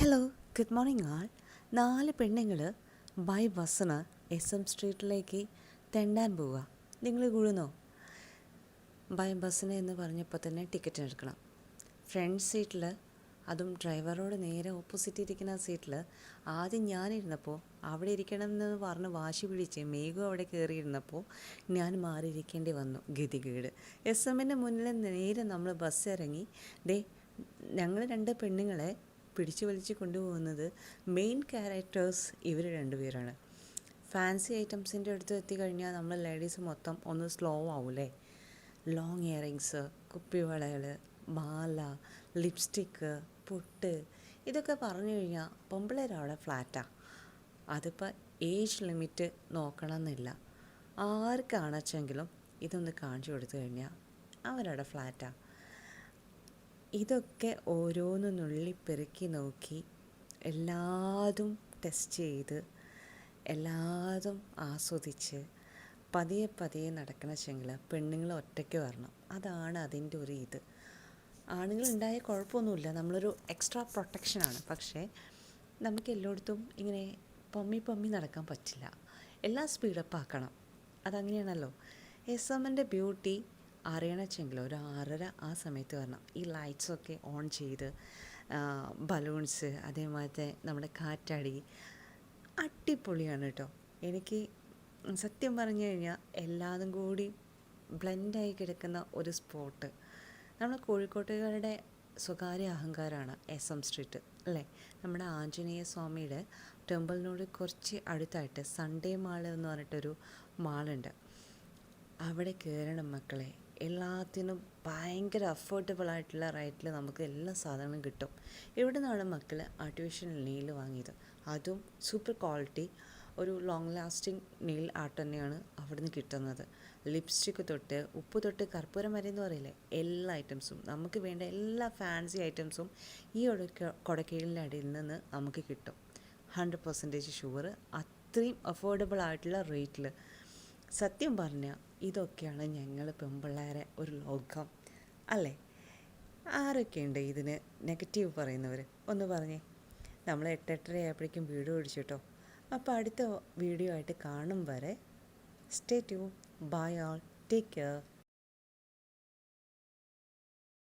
Hello, good morning ആൾ. 4 പെണ്ണുങ്ങൾ by ബസ്സിന് SM സ്ട്രീറ്റിലേക്ക് തെണ്ടാൻ പോവുക. നിങ്ങൾ കൂടുന്നോ? ബൈ ബസ്സിന് എന്ന് പറഞ്ഞപ്പോൾ തന്നെ ടിക്കറ്റ് എടുക്കണം. ഫ്രണ്ട് സീറ്റിൽ, അതും ഡ്രൈവറോട് നേരെ ഓപ്പോസിറ്റ് ഇരിക്കുന്ന സീറ്റിൽ ആദ്യം ഞാനിരുന്നപ്പോൾ അവിടെ ഇരിക്കണമെന്ന് പറഞ്ഞ് വാശി പിടിച്ച് മേഘം അവിടെ കയറിയിരുന്നപ്പോൾ ഞാൻ മാറിയിരിക്കേണ്ടി വന്നു. ഗതികേട്. SM മുന്നിൽ നേരെ നമ്മൾ ബസ് ഇറങ്ങി. ഞങ്ങൾ 2 പെണ്ണുങ്ങളെ പിടിച്ചു വലിച്ച് കൊണ്ടുപോകുന്നത് മെയിൻ ക്യാരക്ടേഴ്സ് ഇവർ രണ്ടുപേരാണ്. ഫാൻസി ഐറ്റംസിൻ്റെ അടുത്ത് എത്തിക്കഴിഞ്ഞാൽ നമ്മൾ ലേഡീസ് മൊത്തം ഒന്ന് സ്ലോ ആവൂലേ. ലോങ് ഇയറിങ്സ്, കുപ്പിവളകൾ, മാല, ലിപ്സ്റ്റിക്ക്, പൊട്ട്, ഇതൊക്കെ പറഞ്ഞു കഴിഞ്ഞാൽ പെമ്പിള്ളേരവിടെ ഫ്ലാറ്റാണ്. അതിപ്പോൾ ഏജ് ലിമിറ്റ് നോക്കണമെന്നില്ല. ആർക്കാണെച്ചെങ്കിലും ഇതൊന്ന് കാണിച്ചു കൊടുത്തു കഴിഞ്ഞാൽ അവരവിടെ ഫ്ലാറ്റാണ്. ഇതൊക്കെ ഓരോന്ന് നുള്ളിപ്പെറുക്കി നോക്കി എല്ലാതും ടെസ്റ്റ് ചെയ്ത് എല്ലാതും ആസ്വദിച്ച് പതിയെ പതിയെ നടക്കണമെങ്കിൽ പെണ്ണുങ്ങൾ ഒറ്റയ്ക്ക് വരണം. അതാണ് അതിൻ്റെ ഒരു ഇത്. ആണുങ്ങളുണ്ടായ കുഴപ്പമൊന്നുമില്ല, നമ്മളൊരു എക്സ്ട്രാ പ്രൊട്ടക്ഷനാണ്. പക്ഷേ നമുക്ക് എല്ലായിടത്തും ഇങ്ങനെ പമ്മി നടക്കാൻ പറ്റില്ല. എല്ലാം സ്പീഡപ്പ് ആക്കണം. അതങ്ങനെയാണല്ലോ. SM ബ്യൂട്ടി അറിയണമെങ്കിൽ ഒരു 6:30 ആ സമയത്ത് വരണം. ഈ ലൈറ്റ്സൊക്കെ ഓൺ ചെയ്ത് ബലൂൺസ്, അതേമാതിരത്തെ നമ്മുടെ കാറ്റാടി അടിപൊളിയാണ് കേട്ടോ. എനിക്ക് സത്യം പറഞ്ഞു കഴിഞ്ഞാൽ എല്ലാതും കൂടി ബ്ലെൻഡായി കിടക്കുന്ന ഒരു സ്പോട്ട്. നമ്മൾ കോഴിക്കോട്ടുകാരുടെ സ്വകാര്യ അഹങ്കാരമാണ് SM സ്ട്രീറ്റ് അല്ലേ. നമ്മുടെ ആഞ്ജനേയ സ്വാമിയുടെ ടെമ്പിളിനോട് കുറച്ച് അടുത്തായിട്ട് സൺഡേ മാൾ എന്ന് പറഞ്ഞിട്ടൊരു മാളുണ്ട്. അവിടെ കയറണം മക്കളെ. എല്ലാത്തിനും ഭയങ്കര അഫോർഡബിളായിട്ടുള്ള റേറ്റിൽ നമുക്ക് എല്ലാ സാധനങ്ങളും കിട്ടും. ഇവിടെ നിന്നാണ് മക്കൾ ആർട്ടിഫിഷ്യൽ നെയിൽ വാങ്ങിയത്. അതും സൂപ്പർ ക്വാളിറ്റി, ഒരു ലോങ് ലാസ്റ്റിംഗ് നെയിൽ ആർട്ട് തന്നെയാണ് അവിടെ നിന്ന് കിട്ടുന്നത്. ലിപ്സ്റ്റിക്ക് തൊട്ട് ഉപ്പ് തൊട്ട് കർപ്പൂരം വരെ എന്ന് പറയില്ലേ, എല്ലാ ഐറ്റംസും നമുക്ക് വേണ്ട എല്ലാ ഫാൻസി ഐറ്റംസും ഈ കൊടക്കീഴിൻ്റെ അടിയിൽ നിന്ന് നമുക്ക് കിട്ടും. 100% ഷുവർ. അത്രയും അഫോർഡബിൾ ആയിട്ടുള്ള റേറ്റിൽ. സത്യം പറഞ്ഞാൽ ഇതൊക്കെയാണ് ഞങ്ങൾ പെൺപിള്ളേരെ ഒരു ലോകം അല്ലേ. ആരൊക്കെയുണ്ട് ഇതിന് നെഗറ്റീവ് പറയുന്നവർ? ഒന്ന് പറഞ്ഞേ. നമ്മൾ 8:30 ആയപ്പോഴേക്കും വീഡിയോ പിടിച്ചു കേട്ടോ. അപ്പോൾ അടുത്ത വീഡിയോ ആയിട്ട് കാണും വരെ stay tune. Bye all. Take care.